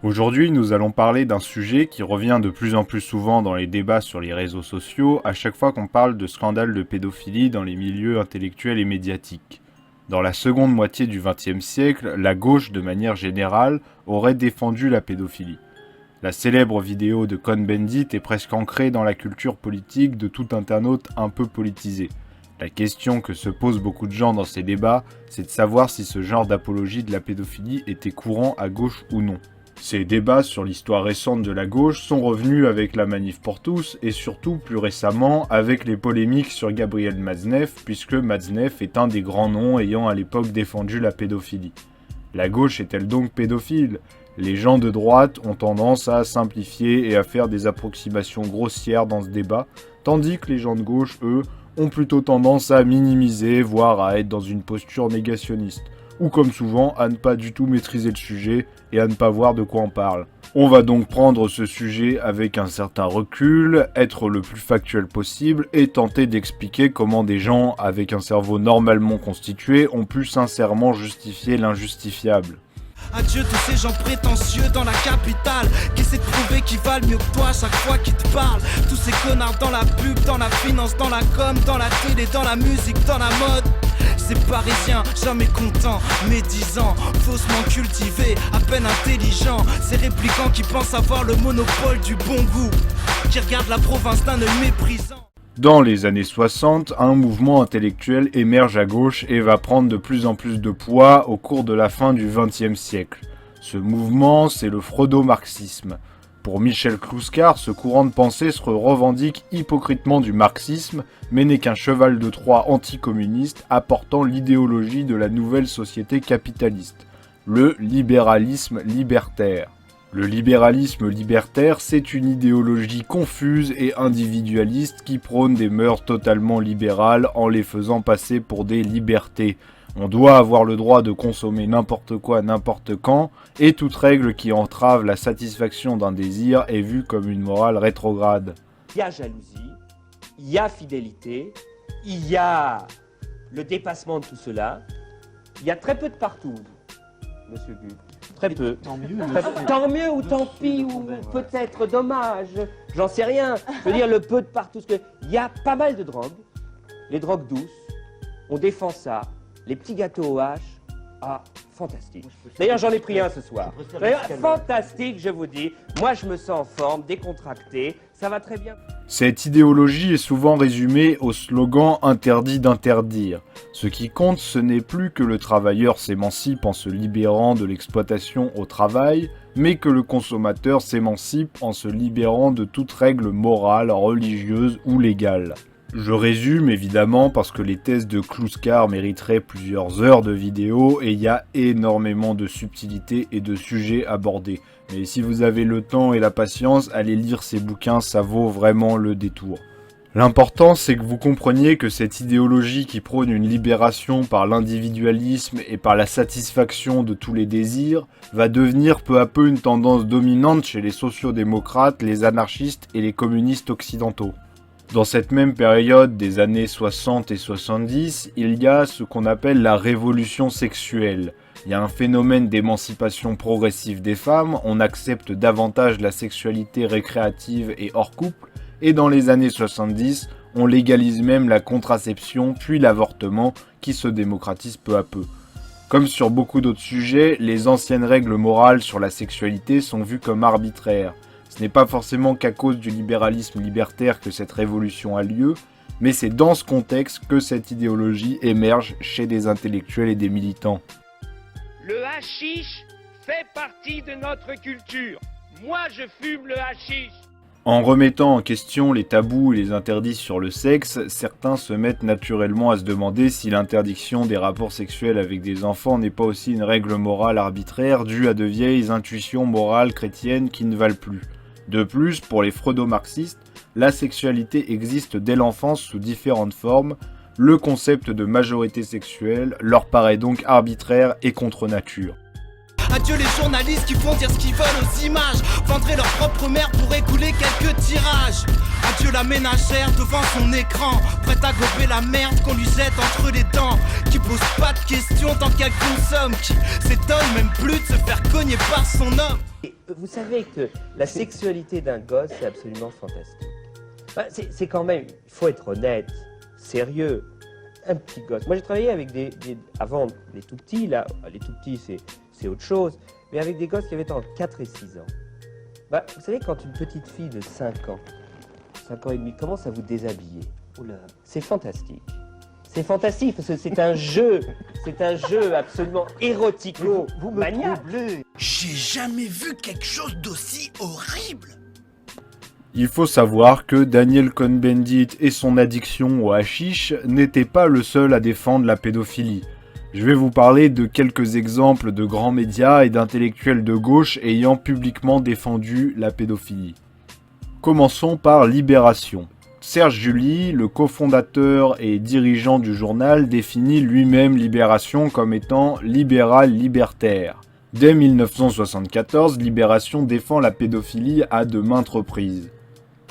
Aujourd'hui, nous allons parler d'un sujet qui revient de plus en plus souvent dans les débats sur les réseaux sociaux à chaque fois qu'on parle de scandales de pédophilie dans les milieux intellectuels et médiatiques. Dans la seconde moitié du XXe siècle, la gauche, de manière générale, aurait défendu la pédophilie. La célèbre vidéo de Cohn-Bendit est presque ancrée dans la culture politique de tout internaute un peu politisé. La question que se posent beaucoup de gens dans ces débats, c'est de savoir si ce genre d'apologie de la pédophilie était courant à gauche ou non. Ces débats sur l'histoire récente de la gauche sont revenus avec la Manif pour tous et surtout plus récemment avec les polémiques sur Gabriel Matzneff puisque Matzneff est un des grands noms ayant à l'époque défendu la pédophilie. La gauche est-elle donc pédophile ? Les gens de droite ont tendance à simplifier et à faire des approximations grossières dans ce débat, tandis que les gens de gauche, eux, ont plutôt tendance à minimiser, voire à être dans une posture négationniste, ou comme souvent à ne pas du tout maîtriser le sujet et à ne pas voir de quoi on parle. On va donc prendre ce sujet avec un certain recul, être le plus factuel possible et tenter d'expliquer comment des gens avec un cerveau normalement constitué ont pu sincèrement justifier l'injustifiable. Adieu tous ces gens prétentieux dans la capitale qui essaient de prouver qu'ils valent mieux que toi chaque fois qu'ils te parlent. Tous ces connards dans la pub, dans la finance, dans la com, dans la télé, dans la musique, dans la mode. Ces parisiens, jamais contents, médisants, faussement cultivés, à peine intelligents. Ces réplicants qui pensent avoir le monopole du bon goût, qui regardent la province d'un œil méprisant. Dans les années 60, un mouvement intellectuel émerge à gauche et va prendre de plus en plus de poids au cours de la fin du XXe siècle. Ce mouvement, c'est le freudo-marxisme. Pour Michel Clouscar, ce courant de pensée se revendique hypocritement du marxisme, mais n'est qu'un cheval de Troie anticommuniste apportant l'idéologie de la nouvelle société capitaliste, le libéralisme libertaire. Le libéralisme libertaire, c'est une idéologie confuse et individualiste qui prône des mœurs totalement libérales en les faisant passer pour des libertés. On doit avoir le droit de consommer n'importe quoi n'importe quand, et toute règle qui entrave la satisfaction d'un désir est vue comme une morale rétrograde. Il y a jalousie, il y a fidélité, il y a le dépassement de tout cela. Il y a très peu de partout, monsieur Gu. Très peu. Tant mieux. Tant mieux ou tant pis ou peut-être dommage. J'en sais rien. Je veux dire le peu de partout. Il y a pas mal de drogues. Les drogues douces. On défend ça. Les petits gâteaux aux haches. Ah, fantastique. D'ailleurs, j'en ai pris un ce soir. D'ailleurs, fantastique, je vous dis. Moi, je me sens en forme, décontracté. Ça va très bien. Cette idéologie est souvent résumée au slogan « interdit d'interdire ». Ce qui compte, ce n'est plus que le travailleur s'émancipe en se libérant de l'exploitation au travail, mais que le consommateur s'émancipe en se libérant de toute règle morale, religieuse ou légale. Je résume évidemment parce que les thèses de Clouscar mériteraient plusieurs heures de vidéo et il y a énormément de subtilités et de sujets abordés. Mais si vous avez le temps et la patience, allez lire ces bouquins, ça vaut vraiment le détour. L'important, c'est que vous compreniez que cette idéologie qui prône une libération par l'individualisme et par la satisfaction de tous les désirs va devenir peu à peu une tendance dominante chez les sociodémocrates, les anarchistes et les communistes occidentaux. Dans cette même période des années 60 et 70, il y a ce qu'on appelle la révolution sexuelle. Il y a un phénomène d'émancipation progressive des femmes, on accepte davantage la sexualité récréative et hors couple, et dans les années 70, on légalise même la contraception puis l'avortement qui se démocratise peu à peu. Comme sur beaucoup d'autres sujets, les anciennes règles morales sur la sexualité sont vues comme arbitraires. Ce n'est pas forcément qu'à cause du libéralisme libertaire que cette révolution a lieu, mais c'est dans ce contexte que cette idéologie émerge chez des intellectuels et des militants. Le hashish fait partie de notre culture. Moi, je fume le hashish. En remettant en question les tabous et les interdits sur le sexe, certains se mettent naturellement à se demander si l'interdiction des rapports sexuels avec des enfants n'est pas aussi une règle morale arbitraire due à de vieilles intuitions morales chrétiennes qui ne valent plus. De plus, pour les freudo-marxistes, la sexualité existe dès l'enfance sous différentes formes. Le concept de majorité sexuelle leur paraît donc arbitraire et contre nature. Adieu les journalistes qui font dire ce qu'ils veulent aux images, vendraient leur propre mère pour écouler quelques tirages. Adieu la ménagère devant son écran, prête à gober la merde qu'on lui jette entre les dents, qui pose pas de questions tant qu'elle consomme, qui s'étonne même plus de se faire cogner par son homme. Vous savez que la sexualité d'un gosse, c'est absolument fantastique. C'est quand même, il faut être honnête, sérieux. Un petit gosse. Moi, j'ai travaillé avec avant les tout petits, là, les tout petits, c'est autre chose, mais avec des gosses qui avaient entre 4 et 6 ans. Vous savez, quand une petite fille de 5 ans et demi, commence à vous déshabiller, c'est fantastique. C'est fantastique, parce que c'est un jeu absolument érotico-maniaque. J'ai jamais vu quelque chose d'aussi horrible. Il faut savoir que Daniel Cohn-Bendit et son addiction au hashish n'étaient pas le seul à défendre la pédophilie. Je vais vous parler de quelques exemples de grands médias et d'intellectuels de gauche ayant publiquement défendu la pédophilie. Commençons par Libération. Serge July, le cofondateur et dirigeant du journal, définit lui-même Libération comme étant libéral-libertaire. Dès 1974, Libération défend la pédophilie à de maintes reprises.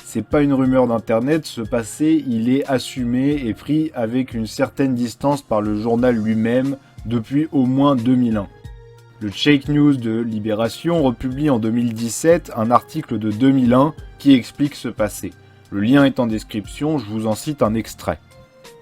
C'est pas une rumeur d'internet, ce passé, il est assumé et pris avec une certaine distance par le journal lui-même depuis au moins 2001. Le Fake News de Libération republie en 2017 un article de 2001 qui explique ce passé. Le lien est en description, je vous en cite un extrait.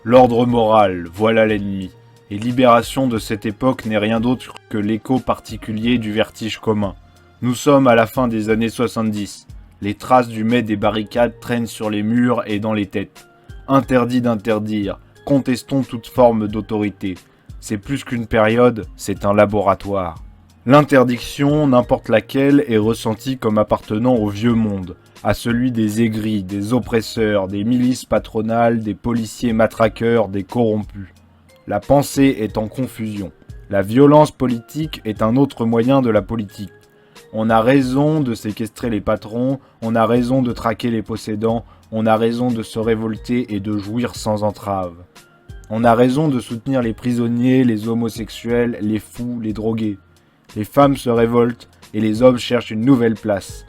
L'ordre moral, voilà l'ennemi. Et Libération de cette époque n'est rien d'autre que l'écho particulier du vertige commun. Nous sommes à la fin des années 70. Les traces du mets des barricades traînent sur les murs et dans les têtes. Interdit d'interdire, contestons toute forme d'autorité. C'est plus qu'une période, c'est un laboratoire. L'interdiction, n'importe laquelle, est ressentie comme appartenant au vieux monde, à celui des aigris, des oppresseurs, des milices patronales, des policiers matraqueurs, des corrompus. La pensée est en confusion. La violence politique est un autre moyen de la politique. On a raison de séquestrer les patrons, on a raison de traquer les possédants, on a raison de se révolter et de jouir sans entrave. On a raison de soutenir les prisonniers, les homosexuels, les fous, les drogués. Les femmes se révoltent et les hommes cherchent une nouvelle place.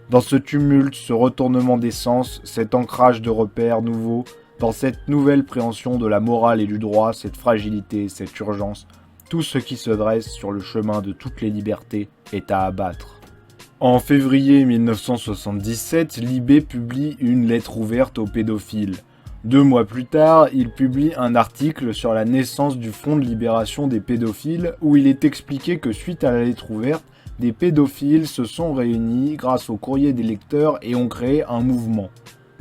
Dans ce tumulte, ce retournement des sens, cet ancrage de repères nouveaux, dans cette nouvelle préhension de la morale et du droit, cette fragilité, cette urgence, tout ce qui se dresse sur le chemin de toutes les libertés est à abattre. En février 1977, Libé publie une lettre ouverte aux pédophiles. 2 mois plus tard, il publie un article sur la naissance du Front de libération des pédophiles où il est expliqué que suite à la lettre ouverte, des pédophiles se sont réunis grâce au courrier des lecteurs et ont créé un mouvement.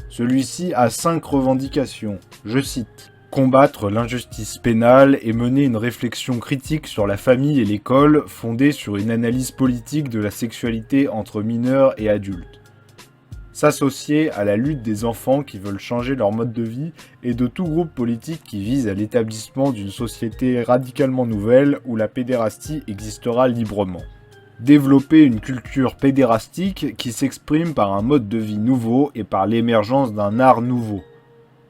Celui-ci a 5 revendications, je cite. Combattre l'injustice pénale et mener une réflexion critique sur la famille et l'école fondée sur une analyse politique de la sexualité entre mineurs et adultes. S'associer à la lutte des enfants qui veulent changer leur mode de vie et de tout groupe politique qui vise à l'établissement d'une société radicalement nouvelle où la pédérastie existera librement. Développer une culture pédérastique qui s'exprime par un mode de vie nouveau et par l'émergence d'un art nouveau.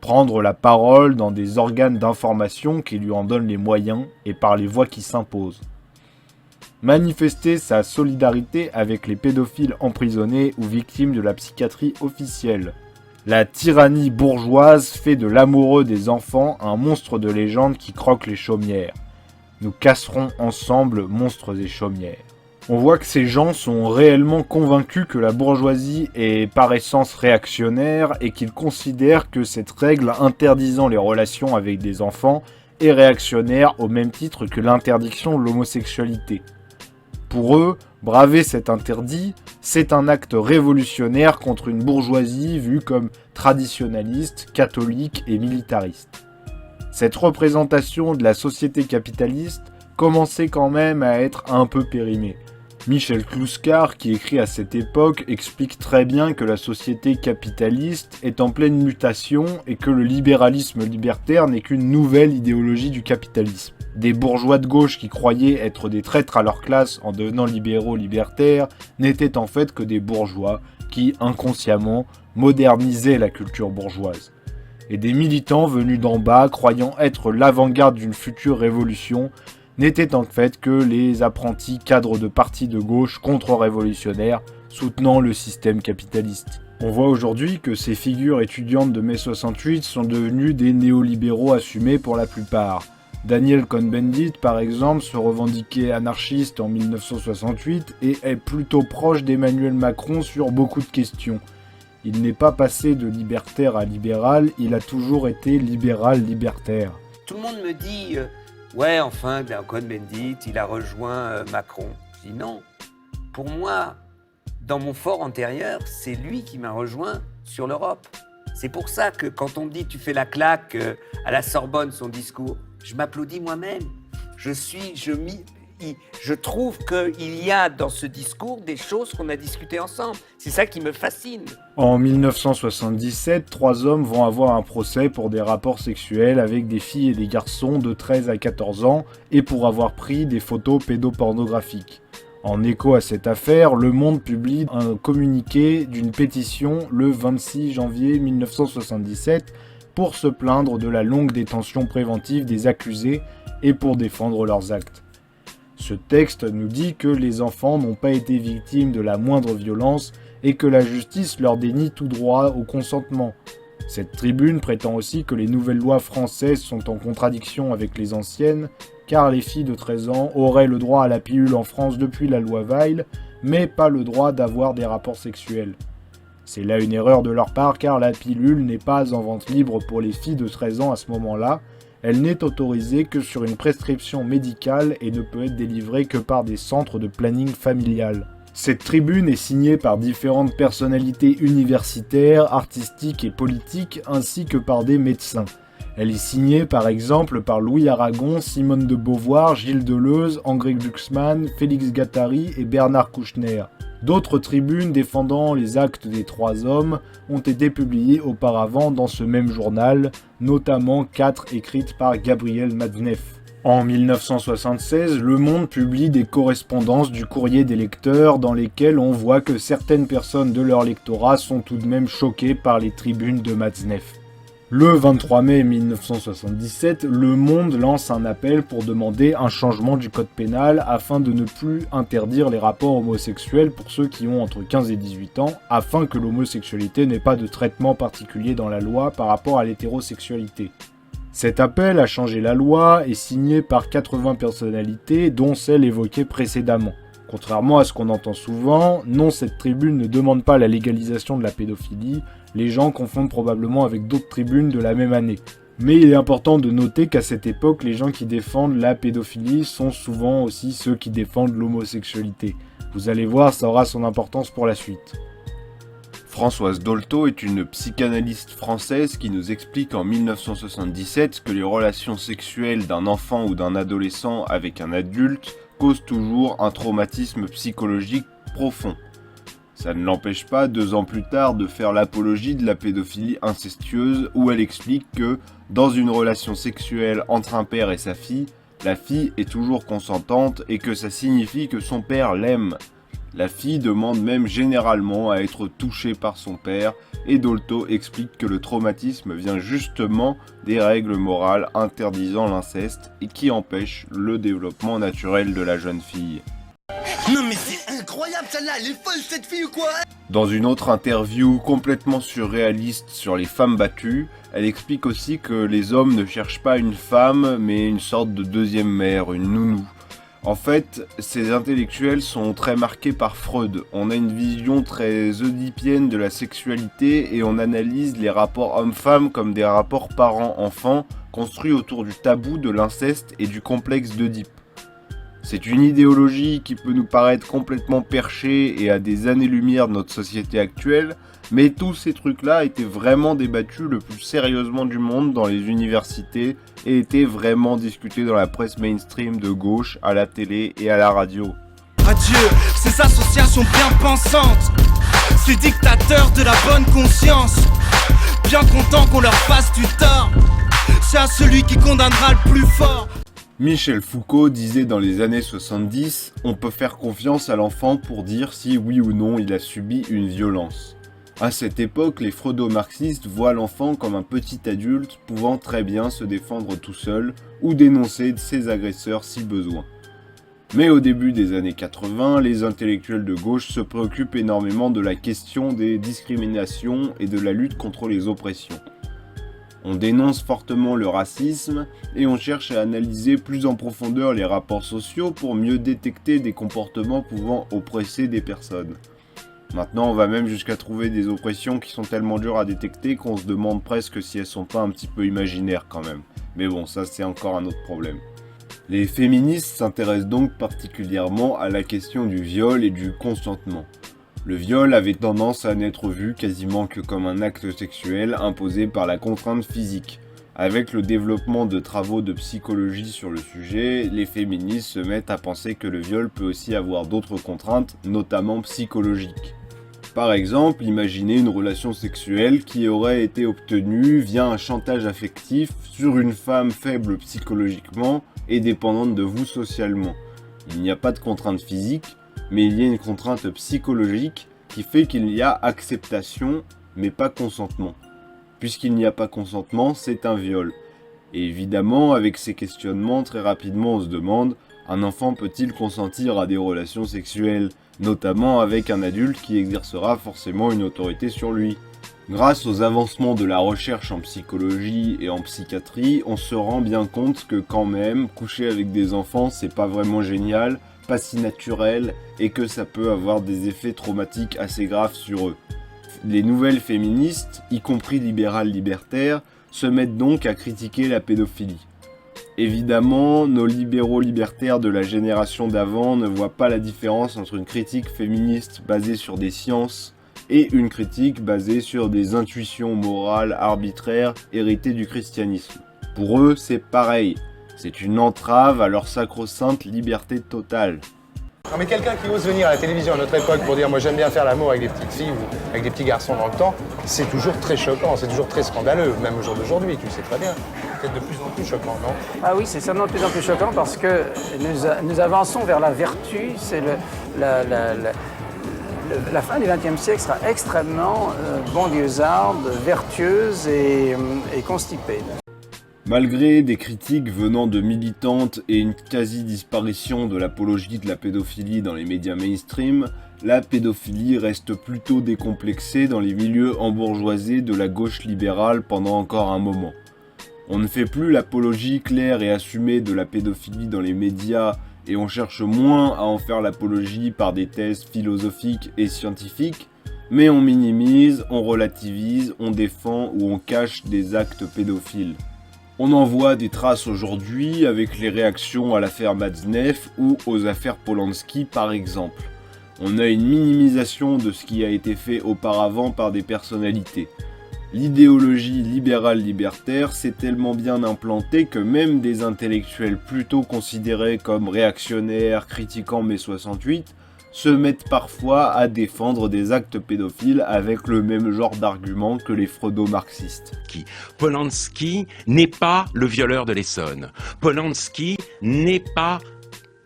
Prendre la parole dans des organes d'information qui lui en donnent les moyens et par les voix qui s'imposent. Manifester sa solidarité avec les pédophiles emprisonnés ou victimes de la psychiatrie officielle. La tyrannie bourgeoise fait de l'amoureux des enfants un monstre de légende qui croque les chaumières. Nous casserons ensemble monstres et chaumières. On voit que ces gens sont réellement convaincus que la bourgeoisie est par essence réactionnaire et qu'ils considèrent que cette règle interdisant les relations avec des enfants est réactionnaire au même titre que l'interdiction de l'homosexualité. Pour eux, braver cet interdit, c'est un acte révolutionnaire contre une bourgeoisie vue comme traditionnaliste, catholique et militariste. Cette représentation de la société capitaliste commençait quand même à être un peu périmée. Michel Clouscar, qui écrit à cette époque, explique très bien que la société capitaliste est en pleine mutation et que le libéralisme libertaire n'est qu'une nouvelle idéologie du capitalisme. Des bourgeois de gauche qui croyaient être des traîtres à leur classe en devenant libéraux libertaires n'étaient en fait que des bourgeois qui, inconsciemment, modernisaient la culture bourgeoise. Et des militants venus d'en bas, croyant être l'avant-garde d'une future révolution, n'étaient en fait que les apprentis cadres de partis de gauche contre-révolutionnaires soutenant le système capitaliste. On voit aujourd'hui que ces figures étudiantes de mai 68 sont devenues des néolibéraux assumés pour la plupart. Daniel Cohn-Bendit, par exemple, se revendiquait anarchiste en 1968 et est plutôt proche d'Emmanuel Macron sur beaucoup de questions. Il n'est pas passé de libertaire à libéral, il a toujours été libéral-libertaire. Tout le monde me dit ouais, enfin, Cohn-Bendit, il a rejoint Macron. Je dis non. Pour moi, dans mon fort antérieur, c'est lui qui m'a rejoint sur l'Europe. C'est pour ça que quand on me dit tu fais la claque à la Sorbonne, son discours, je m'applaudis moi-même. Je trouve qu'il y a dans ce discours des choses qu'on a discutées ensemble. C'est ça qui me fascine. En 1977, 3 hommes vont avoir un procès pour des rapports sexuels avec des filles et des garçons de 13 à 14 ans et pour avoir pris des photos pédopornographiques. En écho à cette affaire, Le Monde publie un communiqué d'une pétition le 26 janvier 1977 pour se plaindre de la longue détention préventive des accusés et pour défendre leurs actes. Ce texte nous dit que les enfants n'ont pas été victimes de la moindre violence et que la justice leur dénie tout droit au consentement. Cette tribune prétend aussi que les nouvelles lois françaises sont en contradiction avec les anciennes, car les filles de 13 ans auraient le droit à la pilule en France depuis la loi Veil, mais pas le droit d'avoir des rapports sexuels. C'est là une erreur de leur part car la pilule n'est pas en vente libre pour les filles de 13 ans à ce moment-là, elle n'est autorisée que sur une prescription médicale et ne peut être délivrée que par des centres de planning familial. Cette tribune est signée par différentes personnalités universitaires, artistiques et politiques, ainsi que par des médecins. Elle est signée par exemple par Louis Aragon, Simone de Beauvoir, Gilles Deleuze, André Glucksmann, Félix Guattari et Bernard Kouchner. D'autres tribunes défendant les actes des 3 hommes ont été publiées auparavant dans ce même journal, notamment 4 écrites par Gabriel Matzneff. En 1976, Le Monde publie des correspondances du courrier des lecteurs dans lesquelles on voit que certaines personnes de leur lectorat sont tout de même choquées par les tribunes de Matzneff. Le 23 mai 1977, Le Monde lance un appel pour demander un changement du code pénal afin de ne plus interdire les rapports homosexuels pour ceux qui ont entre 15 et 18 ans, afin que l'homosexualité n'ait pas de traitement particulier dans la loi par rapport à l'hétérosexualité. Cet appel à changer la loi est signé par 80 personnalités, dont celle évoquée précédemment. Contrairement à ce qu'on entend souvent, non, cette tribune ne demande pas la légalisation de la pédophilie, les gens confondent probablement avec d'autres tribunes de la même année. Mais il est important de noter qu'à cette époque, les gens qui défendent la pédophilie sont souvent aussi ceux qui défendent l'homosexualité. Vous allez voir, ça aura son importance pour la suite. Françoise Dolto est une psychanalyste française qui nous explique en 1977 que les relations sexuelles d'un enfant ou d'un adolescent avec un adulte causent toujours un traumatisme psychologique profond. Ça ne l'empêche pas, 2 ans plus tard, de faire l'apologie de la pédophilie incestueuse où elle explique que, dans une relation sexuelle entre un père et sa fille, la fille est toujours consentante et que ça signifie que son père l'aime. La fille demande même généralement à être touchée par son père et Dolto explique que le traumatisme vient justement des règles morales interdisant l'inceste et qui empêchent le développement naturel de la jeune fille. Non mais c'est incroyable celle-là, elle est folle cette fille ou quoi? Dans une autre interview complètement surréaliste sur les femmes battues, elle explique aussi que les hommes ne cherchent pas une femme mais une sorte de deuxième mère, une nounou. En fait, ces intellectuels sont très marqués par Freud. On a une vision très oedipienne de la sexualité et on analyse les rapports hommes-femmes comme des rapports parents-enfants construits autour du tabou de l'inceste et du complexe d'Œdipe. C'est une idéologie qui peut nous paraître complètement perchée et à des années-lumière de notre société actuelle, mais tous ces trucs-là étaient vraiment débattus le plus sérieusement du monde dans les universités et étaient vraiment discutés dans la presse mainstream de gauche, à la télé et à la radio. Adieu, ces associations bien pensantes, ces dictateurs de la bonne conscience, bien contents qu'on leur fasse du tort, c'est à celui qui condamnera le plus fort. Michel Foucault disait dans les années 70 « On peut faire confiance à l'enfant pour dire si oui ou non il a subi une violence ». À cette époque, les freudo-marxistes voient l'enfant comme un petit adulte pouvant très bien se défendre tout seul ou dénoncer ses agresseurs si besoin. Mais au début des années 80, les intellectuels de gauche se préoccupent énormément de la question des discriminations et de la lutte contre les oppressions. On dénonce fortement le racisme et on cherche à analyser plus en profondeur les rapports sociaux pour mieux détecter des comportements pouvant oppresser des personnes. Maintenant, on va même jusqu'à trouver des oppressions qui sont tellement dures à détecter qu'on se demande presque si elles sont pas un petit peu imaginaires quand même. Mais bon, ça c'est encore un autre problème. Les féministes s'intéressent donc particulièrement à la question du viol et du consentement. Le viol avait tendance à n'être vu quasiment que comme un acte sexuel imposé par la contrainte physique. Avec le développement de travaux de psychologie sur le sujet, les féministes se mettent à penser que le viol peut aussi avoir d'autres contraintes, notamment psychologiques. Par exemple, imaginez une relation sexuelle qui aurait été obtenue via un chantage affectif sur une femme faible psychologiquement et dépendante de vous socialement. Il n'y a pas de contrainte physique, mais il y a une contrainte psychologique qui fait qu'il y a acceptation, mais pas consentement. Puisqu'il n'y a pas consentement, c'est un viol. Et évidemment, avec ces questionnements, très rapidement on se demande, un enfant peut-il consentir à des relations sexuelles, notamment avec un adulte qui exercera forcément une autorité sur lui? Grâce aux avancements de la recherche en psychologie et en psychiatrie, on se rend bien compte que quand même, coucher avec des enfants, c'est pas vraiment génial, pas si naturel, et que ça peut avoir des effets traumatiques assez graves sur eux. Les nouvelles féministes, y compris libérales libertaires, se mettent donc à critiquer la pédophilie. Évidemment, nos libéraux libertaires de la génération d'avant ne voient pas la différence entre une critique féministe basée sur des sciences et une critique basée sur des intuitions morales arbitraires héritées du christianisme. Pour eux, c'est pareil. C'est une entrave à leur sacro-sainte liberté totale. Non mais quelqu'un qui ose venir à la télévision à notre époque pour dire moi j'aime bien faire l'amour avec des petites filles ou avec des petits garçons dans le temps, c'est toujours très choquant, c'est toujours très scandaleux, même au jour d'aujourd'hui, tu le sais très bien. C'est peut-être de plus en plus choquant, non? Ah oui, c'est certainement de plus en plus choquant parce que nous avançons vers la vertu, c'est la fin du XXe siècle sera extrêmement banlieusarde, vertueuse et constipée. Malgré des critiques venant de militantes et une quasi-disparition de l'apologie de la pédophilie dans les médias mainstream, la pédophilie reste plutôt décomplexée dans les milieux embourgeoisés de la gauche libérale pendant encore un moment. On ne fait plus l'apologie claire et assumée de la pédophilie dans les médias et on cherche moins à en faire l'apologie par des thèses philosophiques et scientifiques, mais on minimise, on relativise, on défend ou on cache des actes pédophiles. On en voit des traces aujourd'hui avec les réactions à l'affaire Matzneff ou aux affaires Polanski par exemple. On a une minimisation de ce qui a été fait auparavant par des personnalités. L'idéologie libérale libertaire s'est tellement bien implantée que même des intellectuels plutôt considérés comme réactionnaires, critiquant mai 68, se mettent parfois à défendre des actes pédophiles avec le même genre d'arguments que les freudo-marxistes. Polanski n'est pas le violeur de l'Essonne. Polanski n'est pas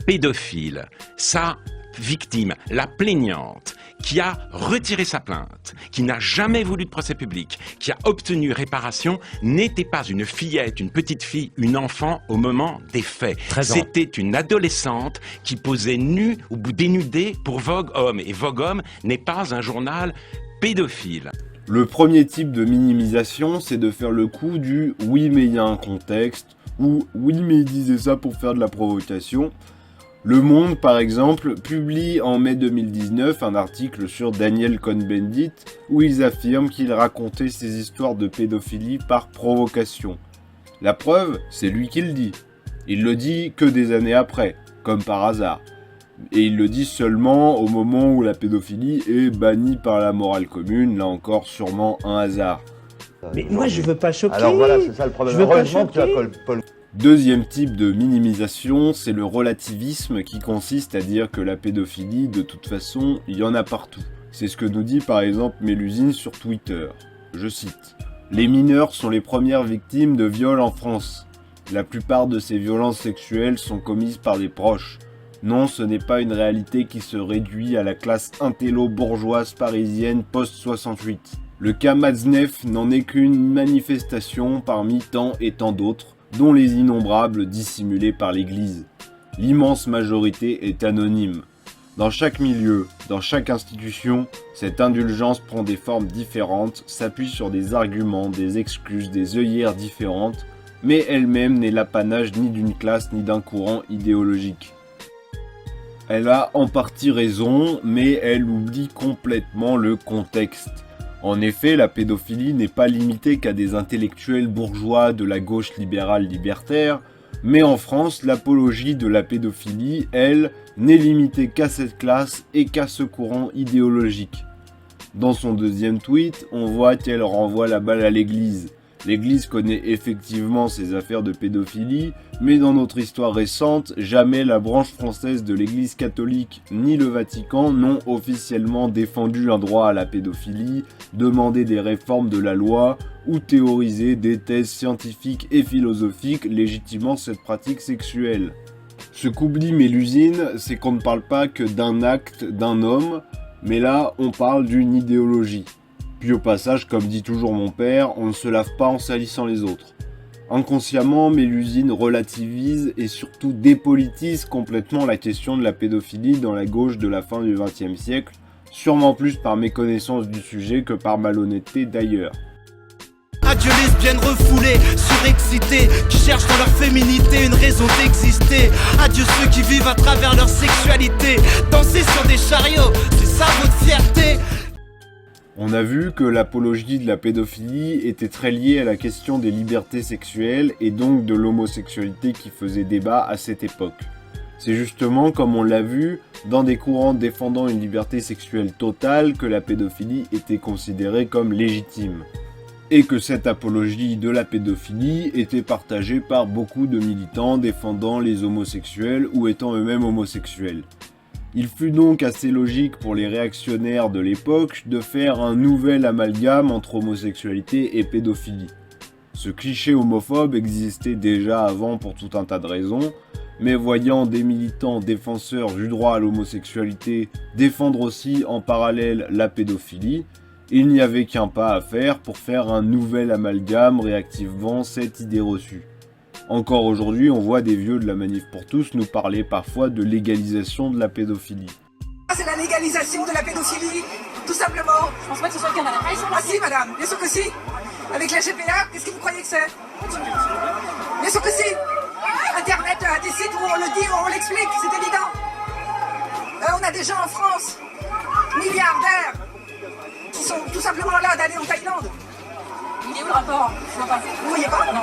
pédophile. Sa victime, la plaignante, qui a retiré sa plainte, qui n'a jamais voulu de procès public, qui a obtenu réparation, n'était pas une fillette, une petite fille, une enfant au moment des faits. C'était une adolescente qui posait nue ou dénudée pour Vogue Homme. Et Vogue Homme n'est pas un journal pédophile. Le premier type de minimisation, c'est de faire le coup du « oui mais il y a un contexte » ou « oui mais il disait ça pour faire de la provocation ». Le Monde, par exemple, publie en mai 2019 un article sur Daniel Cohn-Bendit où ils affirment qu'il racontait ses histoires de pédophilie par provocation. La preuve, c'est lui qui le dit. Il le dit que des années après, comme par hasard. Et il le dit seulement au moment où la pédophilie est bannie par la morale commune, là encore sûrement un hasard. Mais moi je veux pas choquer. Alors voilà, c'est ça le problème. Je veux pas Heureusement que tu as Paul. Deuxième type de minimisation, c'est le relativisme qui consiste à dire que la pédophilie, de toute façon, il y en a partout. C'est ce que nous dit par exemple Mélusine sur Twitter. Je cite. « Les mineurs sont les premières victimes de viols en France. La plupart de ces violences sexuelles sont commises par des proches. Non, ce n'est pas une réalité qui se réduit à la classe intello-bourgeoise parisienne post-68. Le cas Matzneff n'en est qu'une manifestation parmi tant et tant d'autres, dont les innombrables dissimulés par l'Église. L'immense majorité est anonyme. Dans chaque milieu, dans chaque institution, cette indulgence prend des formes différentes, s'appuie sur des arguments, des excuses, des œillères différentes, mais elle-même n'est l'apanage ni d'une classe ni d'un courant idéologique. Elle a en partie raison, mais elle oublie complètement le contexte. En effet, la pédophilie n'est pas limitée qu'à des intellectuels bourgeois de la gauche libérale libertaire, mais en France, l'apologie de la pédophilie, elle, n'est limitée qu'à cette classe et qu'à ce courant idéologique. Dans son deuxième tweet, on voit qu'elle renvoie la balle à l'Église. L'Église connaît effectivement ces affaires de pédophilie, mais dans notre histoire récente, jamais la branche française de l'Église catholique ni le Vatican n'ont officiellement défendu un droit à la pédophilie, demandé des réformes de la loi ou théorisé des thèses scientifiques et philosophiques légitimant cette pratique sexuelle. Ce qu'oublie Mélusine, c'est qu'on ne parle pas que d'un acte d'un homme, mais là on parle d'une idéologie. Puis au passage, comme dit toujours mon père, on ne se lave pas en salissant les autres. Inconsciemment, Mélusine relativise et surtout dépolitise complètement la question de la pédophilie dans la gauche de la fin du XXe siècle, sûrement plus par méconnaissance du sujet que par malhonnêteté d'ailleurs. Adieu lesbiennes refoulées, surexcitées, qui cherchent dans leur féminité une raison d'exister. Adieu ceux qui vivent à travers leur sexualité. Danser sur des chariots, c'est ça votre fierté. On a vu que l'apologie de la pédophilie était très liée à la question des libertés sexuelles et donc de l'homosexualité qui faisait débat à cette époque. C'est justement, comme on l'a vu, dans des courants défendant une liberté sexuelle totale que la pédophilie était considérée comme légitime. Et que cette apologie de la pédophilie était partagée par beaucoup de militants défendant les homosexuels ou étant eux-mêmes homosexuels. Il fut donc assez logique pour les réactionnaires de l'époque de faire un nouvel amalgame entre homosexualité et pédophilie. Ce cliché homophobe existait déjà avant pour tout un tas de raisons, mais voyant des militants défenseurs du droit à l'homosexualité défendre aussi en parallèle la pédophilie, il n'y avait qu'un pas à faire pour faire un nouvel amalgame réactivant cette idée reçue. Encore aujourd'hui, on voit des vieux de la Manif pour tous nous parler parfois de légalisation de la pédophilie. C'est la légalisation de la pédophilie, tout simplement. Je pense pas que ce soit le cas, madame. Ah si, madame, bien sûr que si. Avec la GPA, qu'est-ce que vous croyez que c'est? Bien sûr que si. Internet a des sites où on le dit, où on l'explique, c'est évident. On a des gens en France, milliardaires, qui sont tout simplement là d'aller en Thaïlande. Il est où le rapport? Je vois pas. Vous voyez pas? Non.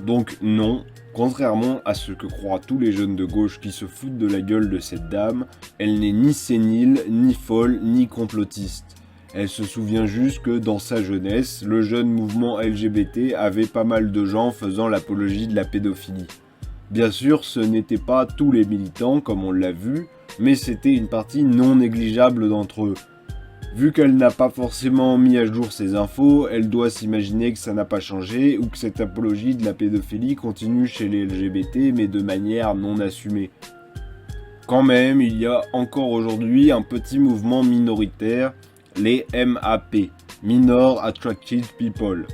Donc non, contrairement à ce que croient tous les jeunes de gauche qui se foutent de la gueule de cette dame, elle n'est ni sénile, ni folle, ni complotiste. Elle se souvient juste que dans sa jeunesse, le jeune mouvement LGBT avait pas mal de gens faisant l'apologie de la pédophilie. Bien sûr, ce n'étaient pas tous les militants comme on l'a vu, mais c'était une partie non négligeable d'entre eux. Vu qu'elle n'a pas forcément mis à jour ces infos, elle doit s'imaginer que ça n'a pas changé ou que cette apologie de la pédophilie continue chez les LGBT mais de manière non assumée. Quand même, il y a encore aujourd'hui un petit mouvement minoritaire, les MAP, Minor Attracted People.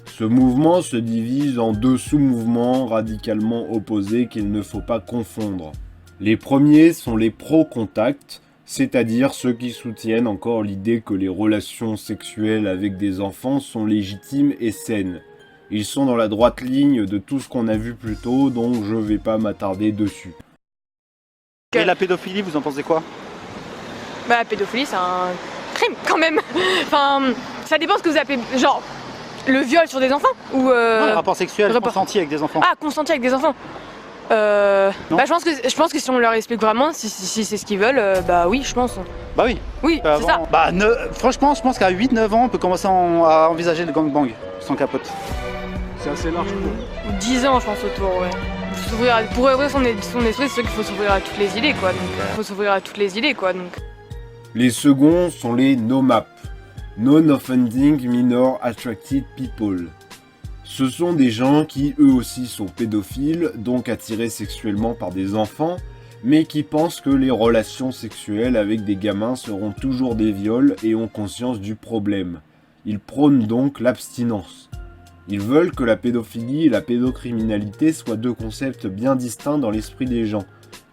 Ce mouvement se divise en deux sous-mouvements radicalement opposés qu'il ne faut pas confondre. Les premiers sont les pro-contact, c'est-à-dire ceux qui soutiennent encore l'idée que les relations sexuelles avec des enfants sont légitimes et saines. Ils sont dans la droite ligne de tout ce qu'on a vu plus tôt, donc je vais pas m'attarder dessus. Et la pédophilie, vous en pensez quoi? Bah la pédophilie c'est un crime quand même. Enfin, ça dépend ce que vous appelez, genre, le viol sur des enfants ou Non, le rapport sexuel consenti avec des enfants. Ah, consenti avec des enfants. Bah, je pense que si on leur explique vraiment, si c'est ce qu'ils veulent, bah oui, je pense. Bah oui. Oui, c'est ça. Bah, franchement, je pense qu'à 8-9 ans, on peut commencer à envisager le gangbang sans capote. C'est assez large pour 10 ans, je pense, autour, ouais. Pour ouvrir son esprit, c'est sûr qu'il faut s'ouvrir à toutes les idées, quoi. Donc, Les seconds sont les NOMAP, Non-Offending Minor Attracted People. Ce sont des gens qui eux aussi sont pédophiles, donc attirés sexuellement par des enfants, mais qui pensent que les relations sexuelles avec des gamins seront toujours des viols et ont conscience du problème. Ils prônent donc l'abstinence. Ils veulent que la pédophilie et la pédocriminalité soient deux concepts bien distincts dans l'esprit des gens,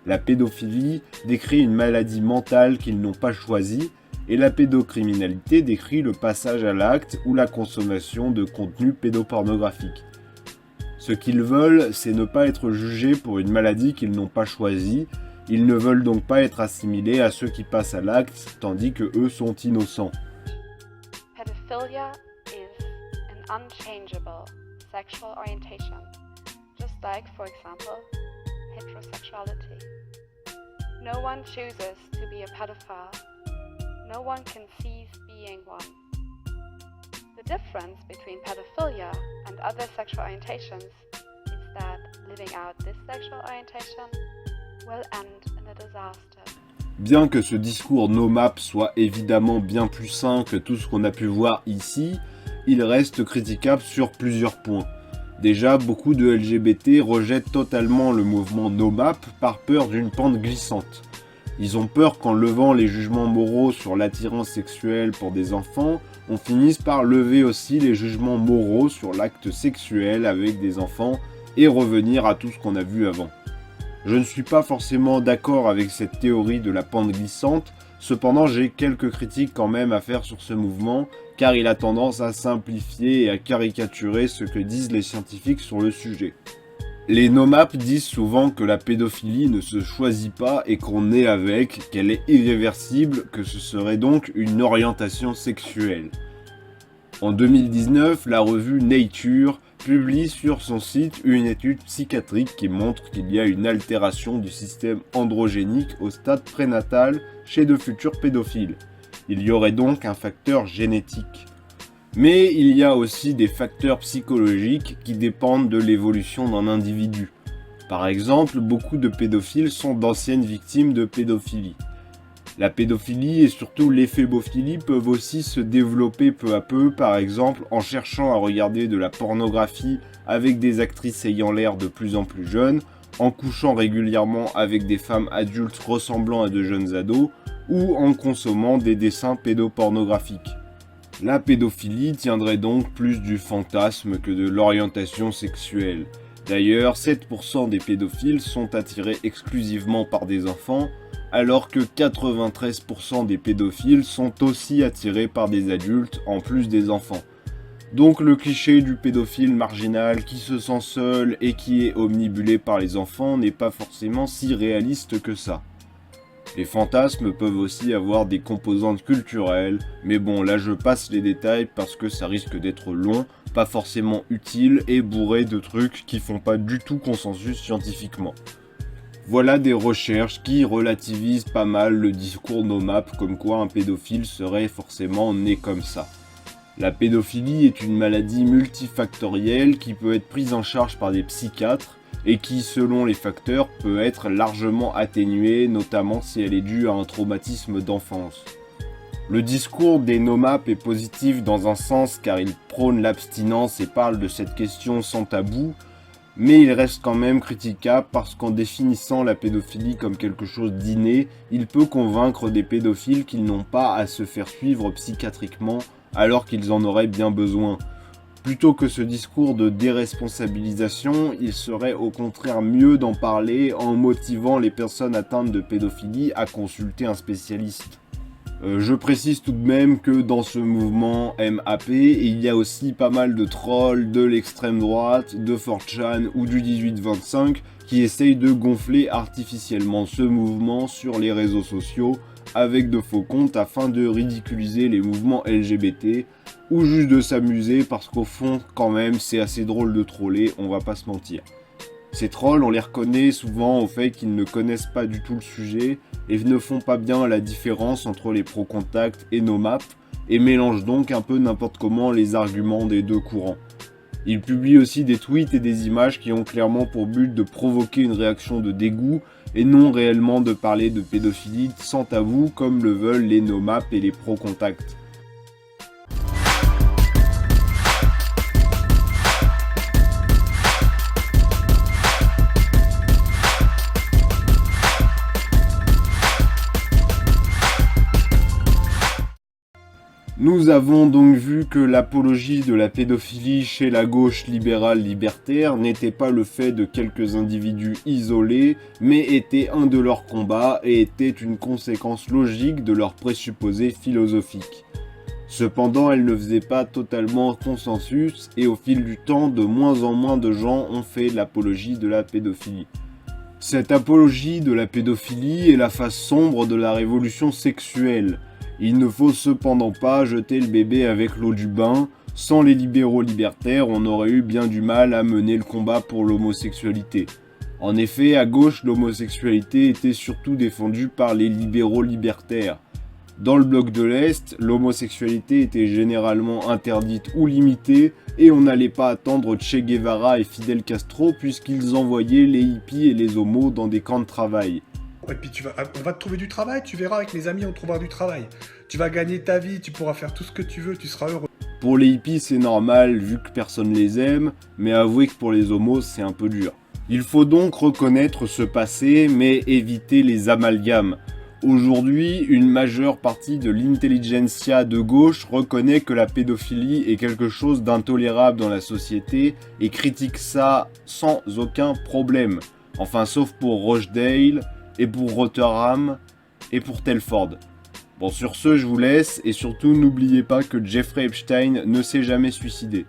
La pédophilie décrit une maladie mentale qu'ils n'ont pas choisie, et la pédocriminalité décrit le passage à l'acte ou la consommation de contenu pédopornographique. Ce qu'ils veulent, c'est ne pas être jugés pour une maladie qu'ils n'ont pas choisie. Ils ne veulent donc pas être assimilés à ceux qui passent à l'acte, tandis que eux sont innocents. Pedophilia is an unchangeable sexual orientation, just like, for example, heterosexuality. No one chooses to be a pedophile. No one can cease being one. The difference between pedophilia and other sexual orientations is that living out this sexual orientation will end in a disaster. Bien que ce discours NoMap soit évidemment bien plus sain que tout ce qu'on a pu voir ici, il reste critiquable sur plusieurs points. Déjà, beaucoup de LGBT rejettent totalement le mouvement NoMap par peur d'une pente glissante. Ils ont peur qu'en levant les jugements moraux sur l'attirance sexuelle pour des enfants, on finisse par lever aussi les jugements moraux sur l'acte sexuel avec des enfants et revenir à tout ce qu'on a vu avant. Je ne suis pas forcément d'accord avec cette théorie de la pente glissante, cependant j'ai quelques critiques quand même à faire sur ce mouvement, car il a tendance à simplifier et à caricaturer ce que disent les scientifiques sur le sujet. Les NoMap disent souvent que la pédophilie ne se choisit pas et qu'on naît avec, qu'elle est irréversible, que ce serait donc une orientation sexuelle. En 2019, la revue Nature publie sur son site une étude psychiatrique qui montre qu'il y a une altération du système androgénique au stade prénatal chez de futurs pédophiles. Il y aurait donc un facteur génétique. Mais il y a aussi des facteurs psychologiques qui dépendent de l'évolution d'un individu. Par exemple, beaucoup de pédophiles sont d'anciennes victimes de pédophilie. La pédophilie et surtout l'éphémophilie peuvent aussi se développer peu à peu, par exemple en cherchant à regarder de la pornographie avec des actrices ayant l'air de plus en plus jeunes, en couchant régulièrement avec des femmes adultes ressemblant à de jeunes ados, ou en consommant des dessins pédopornographiques. La pédophilie tiendrait donc plus du fantasme que de l'orientation sexuelle. D'ailleurs, 7% des pédophiles sont attirés exclusivement par des enfants, alors que 93% des pédophiles sont aussi attirés par des adultes en plus des enfants. Donc le cliché du pédophile marginal qui se sent seul et qui est omnibulé par les enfants n'est pas forcément si réaliste que ça. Les fantasmes peuvent aussi avoir des composantes culturelles, mais bon là je passe les détails parce que ça risque d'être long, pas forcément utile et bourré de trucs qui font pas du tout consensus scientifiquement. Voilà des recherches qui relativisent pas mal le discours NoMap comme quoi un pédophile serait forcément né comme ça. La pédophilie est une maladie multifactorielle qui peut être prise en charge par des psychiatres et qui, selon les facteurs, peut être largement atténuée, notamment si elle est due à un traumatisme d'enfance. Le discours des NoMap est positif dans un sens car il prône l'abstinence et parle de cette question sans tabou, mais il reste quand même critiquable parce qu'en définissant la pédophilie comme quelque chose d'inné, il peut convaincre des pédophiles qu'ils n'ont pas à se faire suivre psychiatriquement alors qu'ils en auraient bien besoin. Plutôt que ce discours de déresponsabilisation, il serait au contraire mieux d'en parler en motivant les personnes atteintes de pédophilie à consulter un spécialiste. Je précise tout de même que dans ce mouvement MAP, il y a aussi pas mal de trolls de l'extrême droite, de 4chan ou du 1825 qui essayent de gonfler artificiellement ce mouvement sur les réseaux sociaux avec de faux comptes afin de ridiculiser les mouvements LGBT ou juste de s'amuser parce qu'au fond, quand même, c'est assez drôle de troller, on va pas se mentir. Ces trolls, on les reconnaît souvent au fait qu'ils ne connaissent pas du tout le sujet et ne font pas bien la différence entre les pro-contacts et NoMap et mélangent donc un peu n'importe comment les arguments des deux courants. Ils publient aussi des tweets et des images qui ont clairement pour but de provoquer une réaction de dégoût et non réellement de parler de pédophilie sans tabou comme le veulent les NoMap et les pro-contacts. Nous avons donc vu que l'apologie de la pédophilie chez la gauche libérale libertaire n'était pas le fait de quelques individus isolés, mais était un de leurs combats et était une conséquence logique de leurs présupposés philosophiques. Cependant, elle ne faisait pas totalement consensus et au fil du temps, de moins en moins de gens ont fait l'apologie de la pédophilie. Cette apologie de la pédophilie est la face sombre de la révolution sexuelle. Il ne faut cependant pas jeter le bébé avec l'eau du bain. Sans les libéraux libertaires, on aurait eu bien du mal à mener le combat pour l'homosexualité. En effet, à gauche, l'homosexualité était surtout défendue par les libéraux libertaires. Dans le bloc de l'Est, l'homosexualité était généralement interdite ou limitée, et on n'allait pas attendre Che Guevara et Fidel Castro puisqu'ils envoyaient les hippies et les homos dans des camps de travail. Et puis on va te trouver du travail, tu verras, avec mes amis on trouvera du travail. Tu vas gagner ta vie, tu pourras faire tout ce que tu veux, tu seras heureux. Pour les hippies c'est normal vu que personne les aime, mais avouez que pour les homos c'est un peu dur. Il faut donc reconnaître ce passé, mais éviter les amalgames. Aujourd'hui, une majeure partie de l'intelligentsia de gauche reconnaît que la pédophilie est quelque chose d'intolérable dans la société et critique ça sans aucun problème. Enfin, sauf pour Rochdale, et pour Rotherham, et pour Telford. Bon, sur ce, je vous laisse, et surtout, n'oubliez pas que Jeffrey Epstein ne s'est jamais suicidé.